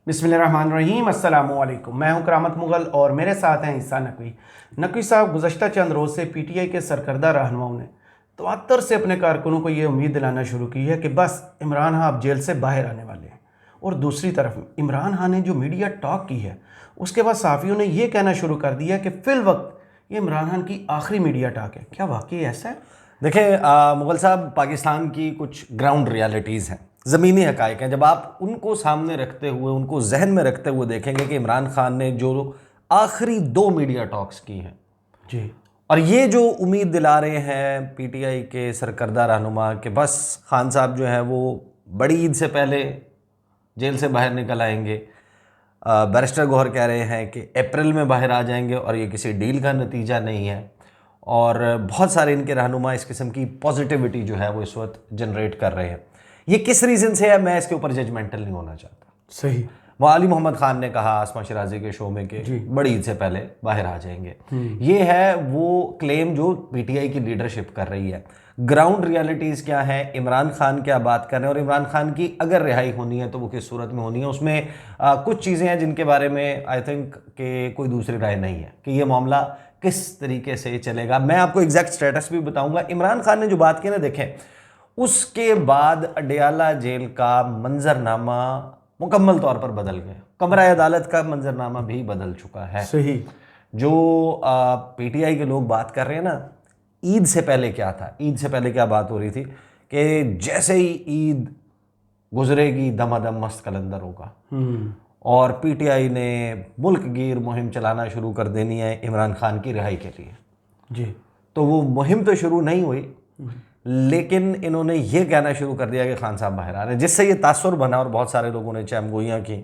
बिस्मिल्लाहिर्रहमानिर्रहीम, अस्सलामुअलैकुम। मैं हूं करामत मुगल और मेरे साथ हैं ईसा नकवी। नकवी साहब, गुज़श्ता चंद रोज़ से पीटीआई के सरकर्दा रहनुमाओं ने तवात्तर से अपने कारकुनों को ये उम्मीद दिलाना शुरू की है कि बस इमरान खान अब जेल से बाहर आने वाले हैं। और दूसरी तरफ इमरान खान ने जो मीडिया टॉक की है उसके बाद सहाफ़ियों ने यह कहना शुरू कर दिया कि फ़िल वक्त ये इमरान खान की आखिरी मीडिया टॉक है। क्या वाकई ऐसा है? देखें मुगल साहब, पाकिस्तान की कुछ ग्राउंड रियलिटीज़ हैं, ज़मीनी हक़ाइक़ हैं। जब आप उनको सामने रखते हुए, उनको जहन में रखते हुए देखेंगे कि इमरान खान ने जो आखिरी 2 मीडिया टॉक्स की हैं जी, और ये जो उम्मीद दिला रहे हैं पीटीआई के सरकर्दा रहनुमा कि बस खान साहब जो हैं वो बड़ी ईद से पहले जेल से बाहर निकल आएंगे। बैरिस्टर गौहर कह रहे हैं कि अप्रैल में बाहर आ जाएंगे और ये किसी डील का नतीजा नहीं है। और बहुत सारे इनके रहनुमा इस किस्म की पॉजिटिविटी जो है वो इस वक्त जनरेट कर रहे हैं। ये किस रीज़न से है, मैं इसके ऊपर जजमेंटल नहीं होना चाहता। सही। वाली मोहम्मद खान ने कहा आसमा शिराजी के शो में कि बड़ी ईद से पहले बाहर आ जाएंगे। ये है वो क्लेम जो पीटीआई की लीडरशिप कर रही है। ग्राउंड रियलिटीज़ क्या है, इमरान खान क्या बात कर रहे हैं और इमरान खान की अगर रिहाई होनी है तो वो किस सूरत में होनी है, उसमें कुछ चीज़ें हैं जिनके बारे में आई थिंक कि कोई दूसरी राय नहीं है कि ये मामला किस तरीके से चलेगा। मैं आपको एग्जैक्ट स्टेटस भी बताऊंगा। इमरान खान ने जो बात की ना, देखें उसके बाद अडयाला जेल का मंजरनामा मुकम्मल तौर पर बदल गया। कमरा अदालत का मंजरनामा भी बदल चुका है। सही। जो पीटीआई के लोग बात कर रहे हैं ना, ईद से पहले क्या था, ईद से पहले क्या बात हो रही थी कि जैसे ही ईद गुजरेगी दमादम मस्त कलंदर होगा और पीटीआई ने मुल्क गिर मुहिम चलाना शुरू कर देनी है इमरान खान की रिहाई के लिए। जी। तो वो मुहिम तो शुरू नहीं हुई, लेकिन इन्होंने ये कहना शुरू कर दिया कि खान साहब बाहर आ रहे हैं, जिससे ये तासुर बना और बहुत सारे लोगों ने चैमगोइयाँ की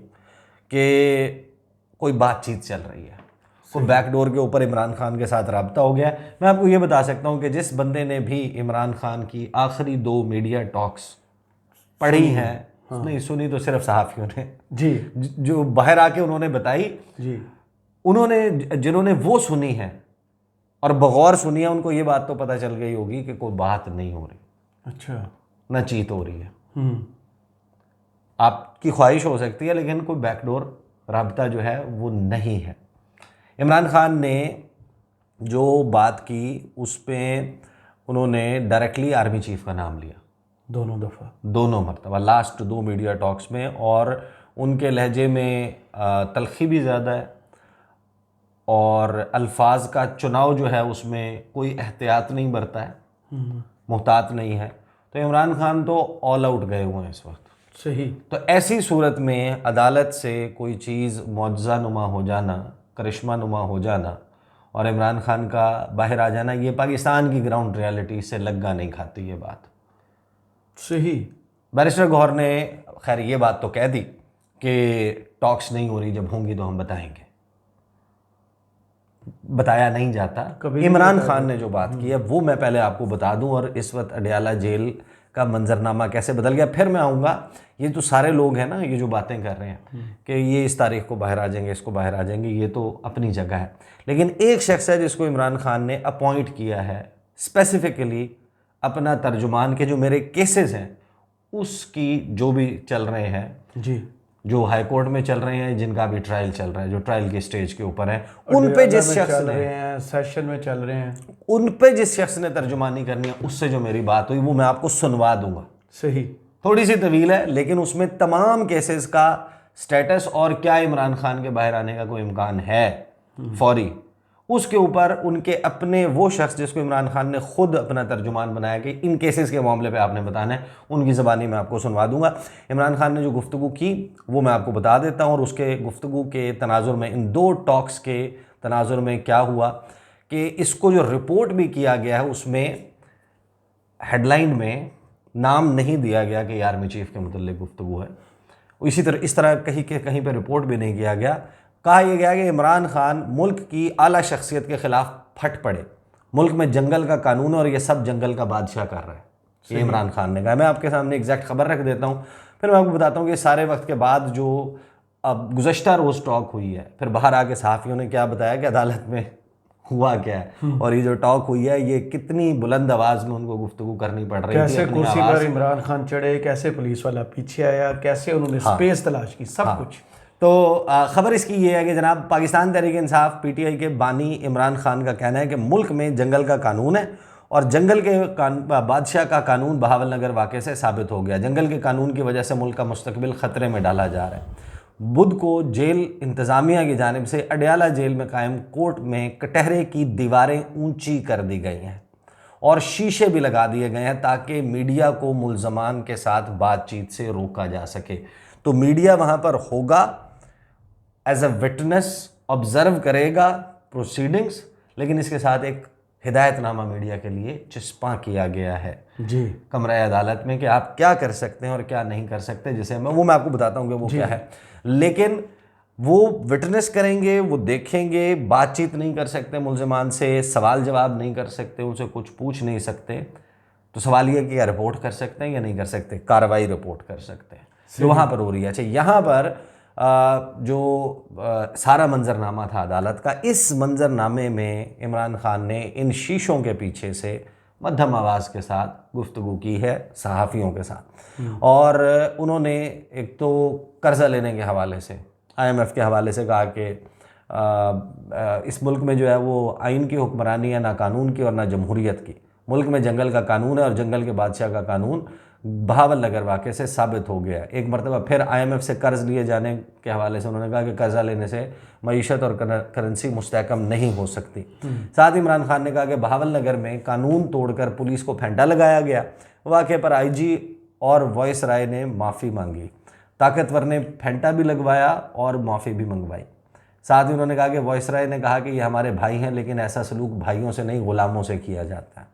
कि कोई बातचीत चल रही है, कोई बैकडोर के ऊपर इमरान खान के साथ रब्ता हो गया। मैं आपको ये बता सकता हूँ कि जिस बंदे ने भी इमरान खान की आखिरी 2 मीडिया टॉक्स पढ़ी हैं, नहीं सुनी तो सिर्फ सहाफ़ियों ने जी, जो बाहर आके उन्होंने बताई, जी, उन्होंने जिन्होंने वो सुनी है और बगौर सुनी है, उनको ये बात तो पता चल गई होगी कि कोई बात नहीं हो रही। अच्छा। न चीत हो रही है। आपकी ख्वाहिश हो सकती है लेकिन कोई बैकडोर राब्ता जो है वो नहीं है। इमरान खान ने जो बात की उस पर उन्होंने डायरेक्टली आर्मी चीफ का नाम लिया, दोनों मरतबा लास्ट 2 मीडिया टॉक्स में, और उनके लहजे में तलखी भी ज़्यादा है और अल्फाज का चुनाव जो है उसमें कोई एहतियात नहीं बरता है, मुहतात नहीं है। तो इमरान खान तो ऑल आउट गए हुए हैं इस वक्त। सही। तो ऐसी सूरत में अदालत से कोई चीज़ मौजज़ा नुमा हो जाना, करिश्मा नुमा हो जाना और इमरान खान का बाहर आ जाना, ये पाकिस्तान की ग्राउंड रियलिटी से लग्गा नहीं खाती ये बात। सही। बैरिस्टर गौहर ने खैर ये बात तो कह दी कि टॉक्स नहीं हो रही, जब होंगी तो हम बताएंगे। बताया नहीं जाता। इमरान खान ने जो बात की है वो मैं पहले आपको बता दूं, और इस वक्त अडयाला जेल का मंजरनामा कैसे बदल गया, फिर मैं आऊँगा। ये तो सारे लोग हैं ना, ये जो बातें कर रहे हैं कि ये इस तारीख को बाहर आ जाएंगे, इसको बाहर आ जाएंगे, ये तो अपनी जगह है। लेकिन एक शख्स है जिसको इमरान खान ने अपॉइंट किया है स्पेसिफिकली अपना तर्जुमान के जो मेरे केसेस हैं उसकी जो भी चल रहे हैं जी, जो हाई कोर्ट में चल रहे हैं, जिनका भी ट्रायल चल रहा है, जो ट्रायल के स्टेज के ऊपर है, उन पे जिस शख्स ने सेशन में चल रहे हैं, उन पे जिस शख्स ने तर्जुमानी करनी है उससे जो मेरी बात हुई वो मैं आपको सुनवा दूंगा। सही। थोड़ी सी तवील है लेकिन उसमें तमाम केसेस का स्टेटस और क्या इमरान खान के बाहर आने का कोई इम्कान है फौरी, उसके ऊपर उनके अपने वो शख्स जिसको इमरान खान ने खुद अपना तर्जुमान बनाया कि इन केसेस के मामले पे आपने बताना है, उनकी ज़बानी मैं आपको सुनवा दूंगा। इमरान खान ने जो गुफ्तगू की वो मैं आपको बता देता हूँ, और उसके गुफ्तगू के तनाजुर में, इन 2 टॉक्स के तनाजुर में क्या हुआ कि इसको जो रिपोर्ट भी किया गया है उसमें हेडलाइन में नाम नहीं दिया गया कि आर्मी चीफ के मुतल्लिक गुफ्तगू है। इसी तरह इस तरह कहीं पर रिपोर्ट भी नहीं किया गया। कहा यह गया कि इमरान खान मुल्क की आला शख्सियत के ख़िलाफ़ फट पड़े, मुल्क में जंगल का कानून है और ये सब जंगल का बादशाह कर रहा है, ये इमरान खान ने कहा। मैं आपके सामने एग्जैक्ट खबर रख देता हूँ, फिर मैं आपको बताता हूँ कि सारे वक्त के बाद जो अब गुज़श्ता रोज़ टॉक हुई है, फिर बाहर आके सहाफ़ियों ने क्या बताया कि अदालत में हुआ क्या है और ये जो टॉक हुई है ये कितनी बुलंद आवाज़ में उनको गुफ्तगू करनी पड़ रही थी। कैसे कुर्सी पर इमरान खान चढ़े, कैसे पुलिस वाला पीछे आया, कैसे उन्होंने स्पेस तलाश की, सब कुछ। तो ख़बर इसकी ये है कि जनाब पाकिस्तान तहरीक इंसाफ पीटीआई के बानी इमरान खान का कहना है कि मुल्क में जंगल का कानून है और जंगल के बादशाह का कानून बहावल नगर वाक़े से साबित हो गया। जंगल के कानून की वजह से मुल्क का मुस्तकबिल ख़तरे में डाला जा रहा है। बुध को जेल इंतज़ामिया की जानिब से अडयाला जेल में कायम कोर्ट में कटहरे की दीवारें ऊंची कर दी गई हैं और शीशे भी लगा दिए गए हैं ताकि मीडिया को मुल्ज़मान के साथ बातचीत से रोका जा सके। तो मीडिया वहाँ पर होगा, एज अ विटनेस ऑब्ज़र्व करेगा प्रोसीडिंग्स, लेकिन इसके साथ एक हिदायतनामा मीडिया के लिए चिस्पा किया गया है जी कमरा अदालत में कि आप क्या कर सकते हैं और क्या नहीं कर सकते, जिसे मैं आपको बताता हूँ कि वो क्या है। लेकिन वो विटनेस करेंगे, वो देखेंगे, बातचीत नहीं कर सकते मुल्ज़मान से, सवाल जवाब नहीं कर सकते, उनसे कुछ पूछ नहीं सकते। तो सवाल ये कि क्या रिपोर्ट कर सकते हैं या नहीं कर सकते, कार्रवाई रिपोर्ट कर सकते हैं जो वहाँ पर हो रही है। अच्छा, यहाँ पर सारा मंजरनामा था अदालत का, इस मंजरनामे में इमरान खान ने इन शीशों के पीछे से मध्यम आवाज़ के साथ गुफ्तगू की है सहाफ़ियों के साथ। और उन्होंने एक तो कर्ज़ा लेने के हवाले से, IMF के हवाले से कहा कि इस मुल्क में जो है वो आइन की हुक्मरानी है, ना कानून की और ना जमहूरियत की। मुल्क में जंगल का कानून है और जंगल के बादशाह का कानून बहावल नगर वाक़े से साबित हो गया। एक मरतबा फिर IMF से कर्ज़ लिए जाने के हवाले से उन्होंने कहा कि कर्ज़ा लेने से मईशत और करेंसी मुस्तहकम नहीं हो सकती। साथ ही इमरान खान ने कहा कि बहावल नगर में कानून तोड़कर पुलिस को फेंटा लगाया गया। वाक़े पर IG और वॉइस राय ने माफ़ी मांगी, ताकतवर ने फेंटा भी लगवाया और माफ़ी भी मंगवाई। साथ ही उन्होंने कहा कि वॉइस राय ने कहा कि ये हमारे भाई हैं, लेकिन ऐसा सलूक भाइयों से नहीं ग़ुलामों से किया जाता है।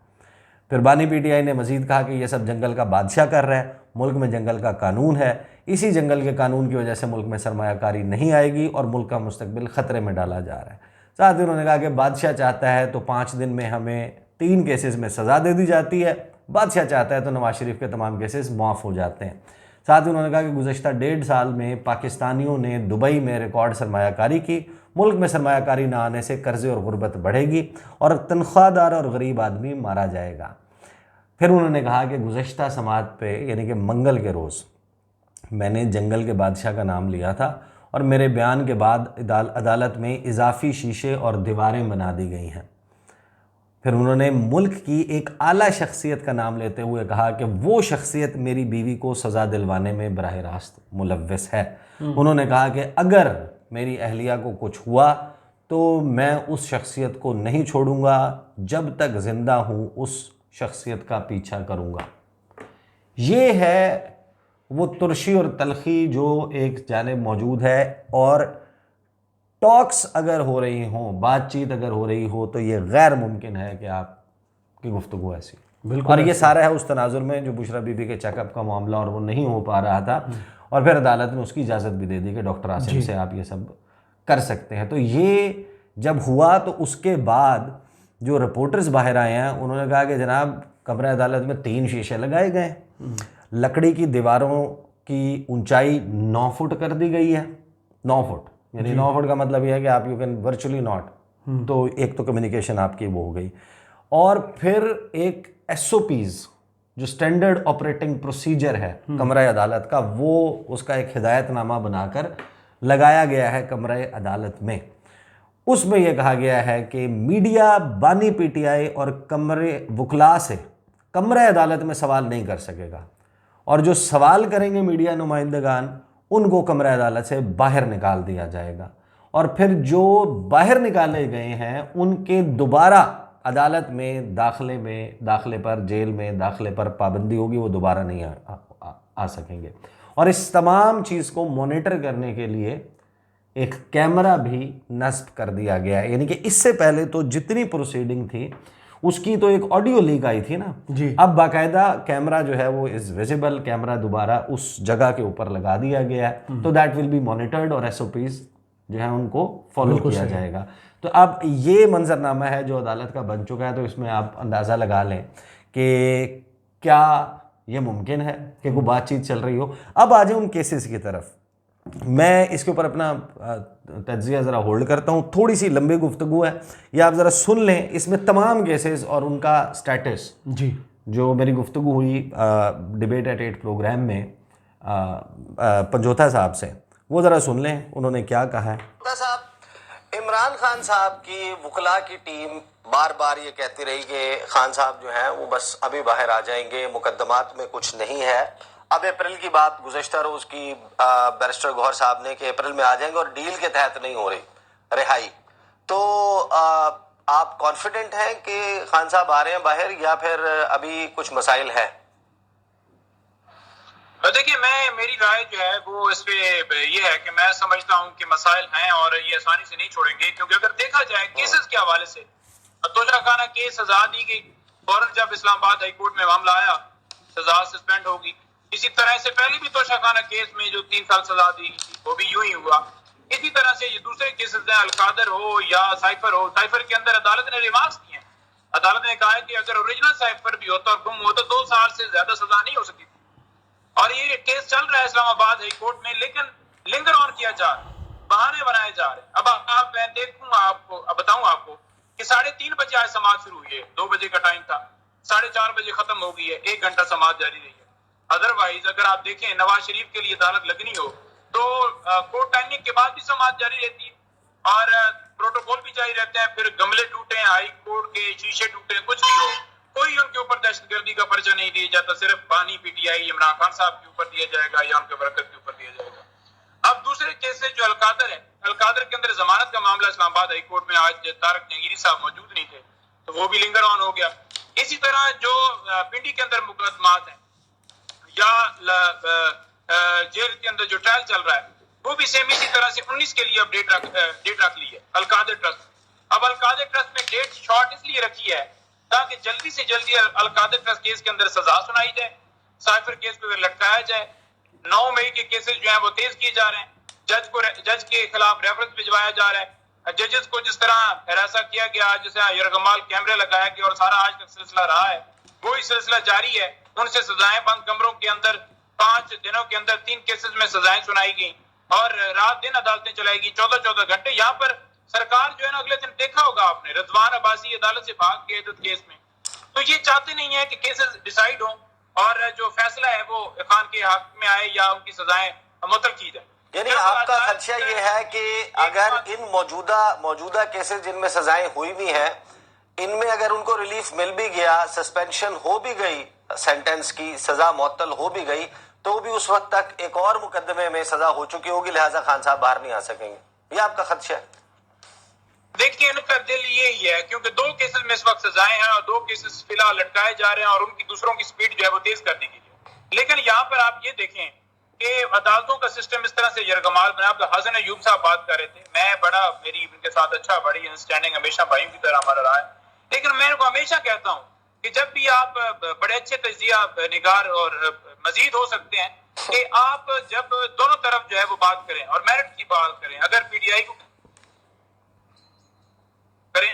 फिर बानी PTI ने मज़ीद कहा कि ये सब जंगल का बादशाह कर रहा है, मुल्क में जंगल का कानून है, इसी जंगल के कानून की वजह से मुल्क में सरमायाकारी नहीं आएगी और मुल्क का मुस्तकबिल ख़तरे में डाला जा रहा है। साथ ही उन्होंने कहा कि बादशाह चाहता है तो 5 दिन में हमें 3 केसेस में सज़ा दे दी जाती है, बादशाह चाहता है तो नवाज शरीफ के तमाम केसेस माफ़ हो जाते हैं। साथ ही उन्होंने कहा कि गुज़श्ता 1.5 साल में पाकिस्तानियों ने दुबई में रिकॉर्ड सरमायाकारी की, मुल्क में सरमायाकारी ना आने से कर्ज़े और गुर्बत बढ़ेगी और तनख्वाहदार और गरीब आदमी मारा जाएगा। फिर उन्होंने कहा कि गुज़श्ता समात पे यानी कि मंगल के रोज़ मैंने जंगल के बादशाह का नाम लिया था और मेरे बयान के बाद अदालत में इजाफी शीशे और दीवारें बना दी गई हैं। फिर उन्होंने मुल्क की एक आला शख्सियत का नाम लेते हुए कहा कि वो शख्सियत मेरी बीवी को सज़ा दिलवाने में बराह रास्त मुलव्वस है। उन्होंने कहा कि अगर मेरी अहलिया को कुछ हुआ तो मैं उस शख्सियत को नहीं छोड़ूंगा, जब तक ज़िंदा हूँ उस शख्सियत का पीछा करूँगा। ये है वो तुर्शी और तलखी जो एक जानिब मौजूद है। और टॉक्स अगर हो रही हों, बातचीत अगर हो रही हो, तो ये गैर मुमकिन है कि आपकी गुफ्तगू ऐसी। बिल्कुल। और ये सारा है उस तनाजुर में जो बुशरा बीबी के चेकअप का मामला और वो नहीं हो पा रहा था, और फिर अदालत ने उसकी इजाज़त भी दे दी कि डॉक्टर आसिम से आप ये सब कर सकते हैं। तो ये जब हुआ तो उसके बाद जो रिपोर्टर्स बाहर आए हैं उन्होंने कहा कि जनाब कमरा अदालत में 3 शीशे लगाए गए, लकड़ी की दीवारों की ऊंचाई 9 फुट कर दी गई है। 9 फुट यानी 9 फुट का मतलब यह है कि आप यू कैन वर्चुअली नॉट, तो एक तो कम्युनिकेशन आपकी वो हो गई। और फिर एक SOPs जो स्टैंडर्ड ऑपरेटिंग प्रोसीजर है कमरा अदालत का, वो उसका एक हिदायतनामा बनाकर लगाया गया है कमरा अदालत में। उसमें यह कहा गया है कि मीडिया बानी PTI और कमरे वकला से कमरा अदालत में सवाल नहीं कर सकेगा, और जो सवाल करेंगे मीडिया नुमाइंदगान उनको कमरा अदालत से बाहर निकाल दिया जाएगा। और फिर जो बाहर निकाले गए हैं उनके दोबारा अदालत में दाखिले पर, जेल में दाखिले पर पाबंदी होगी, वो दोबारा नहीं आ सकेंगे। और इस तमाम चीज़ को मॉनिटर करने के लिए एक कैमरा भी नस्ब कर दिया गया है। यानी कि इससे पहले तो जितनी प्रोसीडिंग थी उसकी तो एक ऑडियो लीक आई थी ना जी। अब बाकायदा कैमरा जो है वो इज़ विजिबल, कैमरा दोबारा उस जगह के ऊपर लगा दिया गया है, तो दैट विल बी मॉनिटर्ड और SOPs जो है उनको फॉलो किया जाएगा। तो अब ये मंजरनामा है जो अदालत का बन चुका है। तो इसमें आप अंदाज़ा लगा लें कि क्या ये मुमकिन है कि कोई बातचीत चल रही हो। अब आ जाए उन केसेस की तरफ। मैं इसके ऊपर अपना तज्जिया ज़रा होल्ड करता हूँ, थोड़ी सी लंबी गुफ्तगू है, ये आप ज़रा सुन लें। इसमें तमाम केसेस और उनका स्टेटस जी जो मेरी गुफ्तगू हुई डिबेट एट 8 प्रोग्राम में पंजोथा साहब से, वो ज़रा सुन लें उन्होंने क्या कहा है। साहब, इमरान खान साहब की वकला की टीम बार बार ये कहती रही कि खान साहब जो हैं वो बस अभी बाहर आ जाएंगे, मुकदमात में कुछ नहीं है। अब अप्रैल की बात गुज़श्ता रोज की बैरिस्टर गौहर साहब ने कि अप्रैल में आ जाएंगे और डील के तहत नहीं हो रही रिहाई। तो आप कॉन्फिडेंट हैं कि खान साहब आ रहे हैं बाहर या फिर अभी कुछ मसाइल है? देखिए, मेरी राय जो है वो इस पे ये है कि मैं समझता हूँ कि मसाइल हैं और ये आसानी से नहीं छोड़ेंगे, क्योंकि अगर देखा जाए केसेस के हवाले से तोशा खाना केस सजा दी गई, फौरन जब इस्लामाबाद हाईकोर्ट में मामला आया सजा सस्पेंड होगी। इसी तरह से पहले भी तोशा खाना केस में जो 3 साल सजा दी गई थी वो भी यूं ही हुआ। इसी तरह से ये दूसरे केसेस हैं, अलकादर हो या साइफर हो, साइफर के अंदर अदालत ने रिमार्क्स दिए। अदालत ने कहा है कि अगर ओरिजिनल साइफर भी होता और गुम होता 2 साल से ज्यादा सजा नहीं हो सकती थी। और ये केस चल रहा है इस्लामाबाद हाई कोर्ट में, लेकिन लिंगर ऑन किया जा रहा है, बहाने बनाए जा रहे हैं। अब मैं देखूंगा आपको, अब बताऊं आपको कि 3:30 बजे आज समाज शुरू हुई है, 2 बजे का टाइम था, 4:30 बजे खत्म हो गई है, 1 घंटा समाज जारी रही है। अदरवाइज अगर आप देखें नवाज शरीफ के लिए अदालत लगनी हो तो कोर्ट टाइमिंग के बाद भी समाज जारी रहती है और प्रोटोकॉल भी जारी रहते हैं। फिर गमले टूटे, हाई कोर्ट के शीशे टूटे, कुछ भी हो, कोई उनके ऊपर दहशतगर्दी का पर्चा नहीं दिया जाता। सिर्फ पानी पीटीआई इमरान खान साहब के ऊपर दिया जाएगा या उनके बरकत के ऊपर दिया जाएगा। अब दूसरे केसेस जो अलकादर है, अलकादर के अंदर जमानत का मामला इस्लामाबाद हाई कोर्ट में, आज तारक जंगीरी साहब मौजूद नहीं थे तो वो भी लिंगर ऑन हो गया। इसी तरह जो पिंडी के अंदर मुकदमात है या जेल के अंदर जो ट्रायल चल रहा है वो भी सेम इसी तरह से 19 के लिए अब डेट रख ली है अलकादर ट्रस्ट। अब अलकादर ट्रस्ट में डेट शॉर्ट इसलिए रखी है ताकि जल्दी से जल्दी अलकादर ट्रस्ट केस के अंदर सजा सुनाई जाए, साइफर केस पे लटकाया जाए। 9 मई के केसेस जो है वो तेज किए जा रहे हैं, जज के खिलाफ रेफरेंस भिजवाया जा रहा है। जजेस को जिस तरह हरासा किया गया, जैसे यरगमाल कैमरे लगाया गया और सारा आज तक सिलसिला रहा है, वही सिलसिला जारी है। उनसे सजाएं बंद कमरों के अंदर 5 दिनों के अंदर 3 केसेस में सजाएं सुनाई गई और रात दिन अदालतें चलाई गई 14-14 घंटे। यहाँ पर सरकार जो है ना, अगले दिन देखा होगा आपने, रिजवान अब्बासी अदालत से भाग गए केस में। तो ये चाहते नहीं है कि केसेस डिसाइड हो और जो फैसला है वो खान के हक में आए या उनकी सजाएं मुअत्तल की जाए। यानी आपका खदशा ये है कि अगर इन मौजूदा केसेस जिनमें सजाएं हुई भी हैं, इनमें अगर उनको रिलीफ मिल भी गया, सस्पेंशन हो भी गई, सेंटेंस की सजा मुअत्तल हो भी गई, तो भी उस वक्त तक एक और मुकदमे में सजा हो चुकी होगी, लिहाजा खान साहब बाहर नहीं आ सकेंगे। ये आपका खदशा है? देखिए, इनका दिल यही है क्योंकि 2 केसेस में इस वक्त सजाएं हैं और 2 केसेस फिलहाल लटकाए जा रहे हैं और उनकी दूसरों की स्पीड जो है वो तेज कर दी गई है। लेकिन यहाँ पर आप ये देखें कि अदालतों का सिस्टम इस तरह से यरगमाल बना। हसन अयूब साहब बात कर रहे थे, मेरी उनके साथ अच्छा बड़ी अंडरस्टैंडिंग हमेशा भाइयों की तरह हमारा रहा है। लेकिन मैं उनको हमेशा कहता हूँ कि जब भी आप बड़े अच्छे तजिया निगार और मजीद हो सकते हैं कि आप जब दोनों तरफ जो है वो बात करें और मेरिट की बात करें, अगर पीटीआई को करें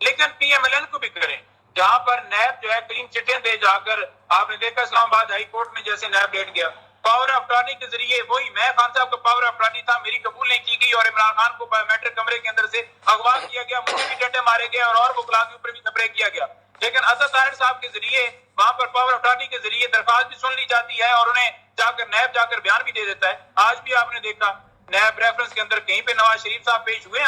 लेकिन पीएमएलएन को भी करें, जहां पर नैब जो है क्लीन चिटें दे जाकर, आपने देखा इस्लामाबाद हाई कोर्ट में जैसे नैब डेट गया पावर ऑफ अटॉर्नी के जरिए, वही मैं खान साहब का पावर ऑफ अटॉर्नी था, मेरी कबूल नहीं की गई और इमरान खान को बायोमेट्रिक कमरे के अंदर से अगवा किया गया, मुझे भी डंडे मारे गए और वकला के ऊपर भी स्प्रे किया गया। लेकिन असद ताहिर साहब के जरिए वहां पर पावर ऑफ अटॉर्नी के जरिए दरखास्त भी सुन ली जाती है और उन्हें जाकर नैब जाकर बयान भी दे देता है। आज भी आपने देखा नैब रेफरेंस के अंदर कहीं पे नवाज शरीफ साहब पेश हुए,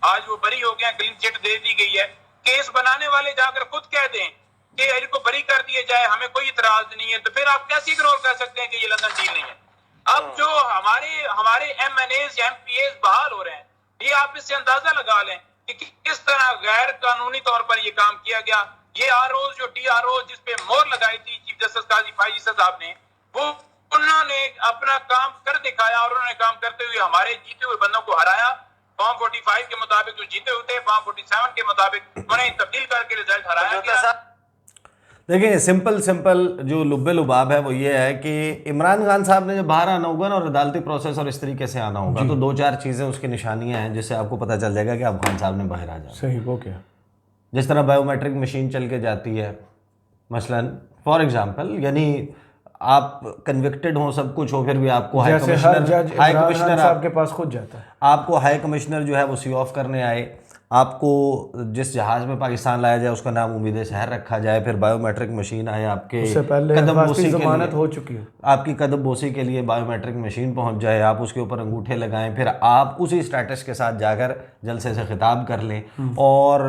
आज वो बरी हो गए, क्लीन चिट दे दी गई है। केस बनाने वाले जाकर खुद कह दें कि इनको बरी कर दिया जाए, हमें कोई इतराज नहीं है, तो फिर आप कैसे इग्नोर कर सकते हैं कि ये लंदन डील नहीं है। अब जो हमारे एमएनएज या एमपीएज बहाल हो रहे हैं, ये आप इससे अंदाजा लगा लें कि किस तरह गैर कानूनी तौर पर ये काम किया गया। ये आरओ जो डीआरओ जिसपे मोहर लगाई थी चीफ जस्टिस काजी फायजी साहब ने, वो उन्होंने अपना काम कर दिखाया और उन्होंने काम करते हुए हमारे जीते हुए बंदों को हराया। फॉर्म 45 के मुताबिक जो जीते होते, फॉर्म 47 के मुताबिक उन्हें तब्दील करके रिजल्ट हराया गया। देखिए, सिंपल जो लुब्बे लुबाब है वो ये है कि इमरान खान साहब ने जब बाहर आना होगा ना और अदालती प्रोसेस और इस तरीके से आना होगा तो 2-4 चीज़ें उसकी निशानियां हैं जिससे आपको पता चल जाएगा कि अब खान साहब ने बाहर आ जाना। सही, वो क्या? जिस तरह बायोमेट्रिक मशीन चल के जाती है, मसलन फॉर एग्जांपल, यानी आप कन्विक्टेड हो, सब कुछ हो, फिर भी आपको हाई कमिश्नर साहब के पास खुद जाता है, आपको हाई कमिश्नर जो है वो सी ऑफ करने आए, आपको जिस जहाज़ में पाकिस्तान लाया जाए उसका नाम उम्मीद शहर रखा जाए, फिर बायोमेट्रिक मशीन आए आपके उससे पहले कदमबोसी के जमानत लिए, हो चुकी है। आपकी कदमबोसी के लिए बायोमेट्रिक मशीन पहुंच जाए, आप उसके ऊपर अंगूठे लगाएं, फिर आप उसी स्टेटस के साथ जाकर जलसे से खिताब कर लें, और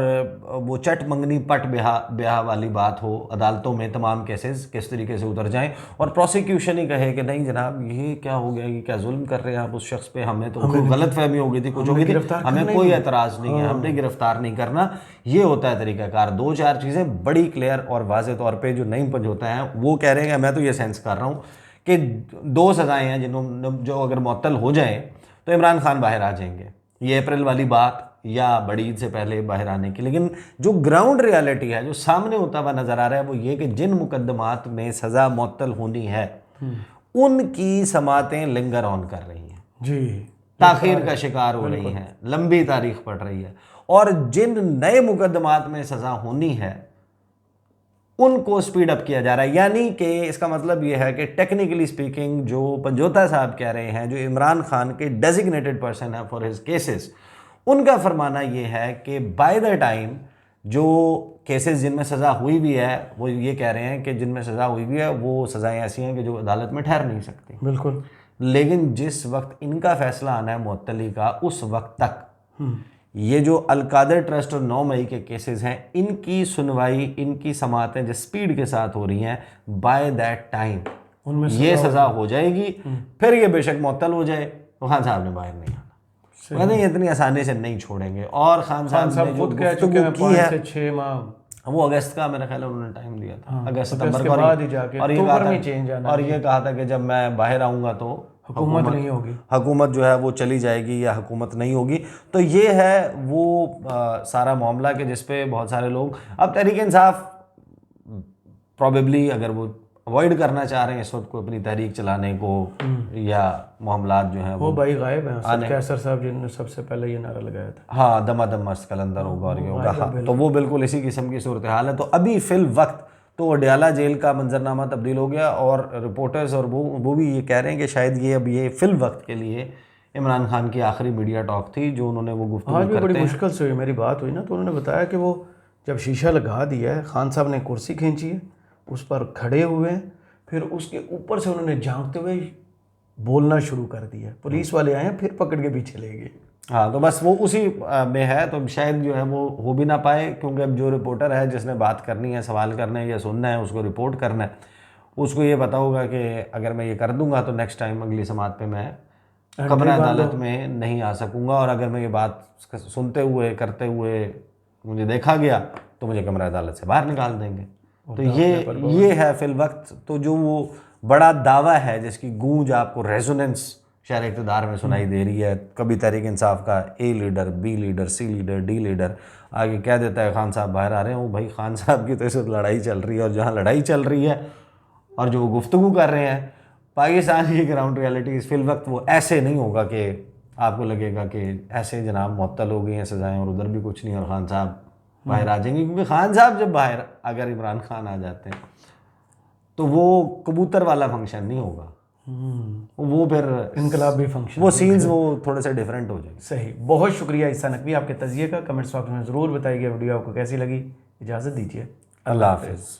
वो चट मंगनी पट ब्याह वाली बात हो, अदालतों में तमाम केसेस किस तरीके से उतर जाएं और प्रोसिक्यूशन ही कहे कि नहीं जनाब ये क्या हो गया, ये क्या जुल्म कर रहे हैं आप उस शख्स पे, हमें तो गलत फहमी हो गई थी, कुछ हो गई थी, हमें कोई एतराज़ नहीं है, हमने गिरफ्तार नहीं करना। ये होता है तरीकाकार। 4 चीज़ें बड़ी क्लियर और वाज़े तौर पे जो नईम पंच होता है वो कह रहे हैं, मैं तो ये सेंस कर रहा हूँ कि 2 सज़ाएं हैं जिन्होंने जो अगर मुअत्तल हो जाए तो इमरान खान बाहर आ जाएंगे। ये अप्रैल वाली बात या बड़ी ईद से पहले बाहर आने की, लेकिन जो ग्राउंड रियलिटी है, जो सामने होता हुआ नज़र आ रहा है वो ये कि जिन मुकदमात में सज़ा मुअत्तल होनी है उनकी समातें लिंगर ऑन कर रही हैं जी, ताखीर का शिकार हो रही हैं, लंबी तारीख पड़ रही है, और जिन नए मुकदमात में सज़ा होनी है उनको स्पीड अप किया जा रहा है। यानी कि इसका मतलब ये है कि टेक्निकली स्पीकिंग जो पंजोता साहब कह रहे हैं, जो इमरान खान के डेजिग्नेटेड पर्सन है फॉर हिज केसेस, उनका फरमाना ये है कि बाय द टाइम जो केसेस जिनमें सज़ा हुई भी है वो ये कह रहे हैं कि जिनमें सज़ा हुई भी है वो सज़ाएँ ऐसी हैं कि जो अदालत में ठहर नहीं सकती। बिल्कुल। लेकिन जिस वक्त इनका फैसला आना है मुअत्तली का, उस वक्त तक ये जो अलकादर ट्रस्ट और 9 मई के केसेस हैं, इनकी सुनवाई, इनकी समातें जिस स्पीड के साथ हो रही हैं, बाय दैट टाइम उनमें ये सज़ा हो जाएगी। फिर ये बेशक मुअत्तल हो जाए तो खान साहब ने बाहर नहीं आना, कहते हैं इतनी आसानी से नहीं छोड़ेंगे। और खान साहब ने जो गुफ्तगू की है 6 माह, वो अगस्त का मेरा ख्याल है उन्होंने टाइम दिया था, अगस्त अगस्त सितंबर के का, बाद ही जाके और ये अक्टूबर कहा में था चेंज आना और ये कहा था कि जब मैं बाहर आऊँगा तो हुकूमत नहीं होगी, हुकूमत जो है वो चली जाएगी या हुकूमत नहीं होगी। तो ये है वो सारा मामला कि जिस पे बहुत सारे लोग अब तहरीक इंसाफ प्रॉबेबली अगर वो अवॉइड करना चाह रहे हैं इस वक्त को अपनी तहरीक चलाने को, या मामलात जो हैं वो भाई गायब हैं। असद कैसर साहब जिन्होंने सबसे पहले ये नारा लगाया था, हाँ दमादम मस्त कलंदर होगा और ये होगा, हाँ, तो वो बिल्कुल इसी किस्म की सूरत हाल है। तो अभी फिल वक्त तो अडयाला जेल का मंजरनामा तब्दील हो गया, और रिपोर्टर्स और वो भी ये कह रहे हैं कि शायद ये अब ये फिल वक्त के लिए इमरान खान की आखिरी मीडिया टॉक थी जो उन्होंने वो गुफ्तगू आज भी करते बड़ी हैं। मुश्किल से हुई मेरी बात हुई ना, तो उन्होंने बताया कि वो जब शीशा लगा दिया है, खान साहब ने कुर्सी खींची है, उस पर खड़े हुए हैं, फिर उसके ऊपर से उन्होंने झांकते हुए बोलना शुरू कर दिया, पुलिस वाले आए फिर पकड़ के पीछे ले गए। हाँ, तो बस वो उसी में है, तो शायद जो है वो हो भी ना पाए, क्योंकि अब जो रिपोर्टर है जिसने बात करनी है, सवाल करना है या सुनना है, उसको रिपोर्ट करना है, उसको ये पता होगा कि अगर मैं ये कर दूंगा तो नेक्स्ट टाइम अगली समात पे मैं कमरा अदालत में नहीं आ सकूंगा, और अगर मैं ये बात सुनते हुए करते हुए मुझे देखा गया तो मुझे कमरा अदालत से बाहर निकाल देंगे। तो ये है फिल वक्त। तो जो वो बड़ा दावा है जिसकी गूंज आपको रेजोनेंस शहर इक़्तिदार में सुनाई दे रही है, कभी तहरीक इंसाफ का A leader, B leader, C leader, D leader आगे कह देता है खान साहब बाहर आ रहे हैं, वो भाई खान साहब की तो इस वक्त लड़ाई चल रही है, और जहाँ लड़ाई चल रही है और जो वो गुफ्तगू कर रहे हैं पाकिस्तान की ग्राउंड रियलिटी इस फिल वक्त वो ऐसे नहीं होगा कि आपको लगेगा कि ऐसे जनाब मुअत्तल हो गई हैं सज़ाएँ और उधर भी कुछ नहीं और खान साहब बाहर आ जाएंगे, क्योंकि खान साहब जब बाहर अगर इमरान खान आ जाते हैं तो वो कबूतर वाला फंक्शन नहीं होगा, वो फिर इनकलाबी फंक्शन, वो सीन्स वो थोड़े से डिफरेंट हो जाएंगे। सही। बहुत शुक्रिया ईसा नकवी आपके तज़िये का। कमेंट्स बॉक्स में ज़रूर बताइए वीडियो आपको कैसी लगी। इजाज़त दीजिए, अल्लाह हाफिज़।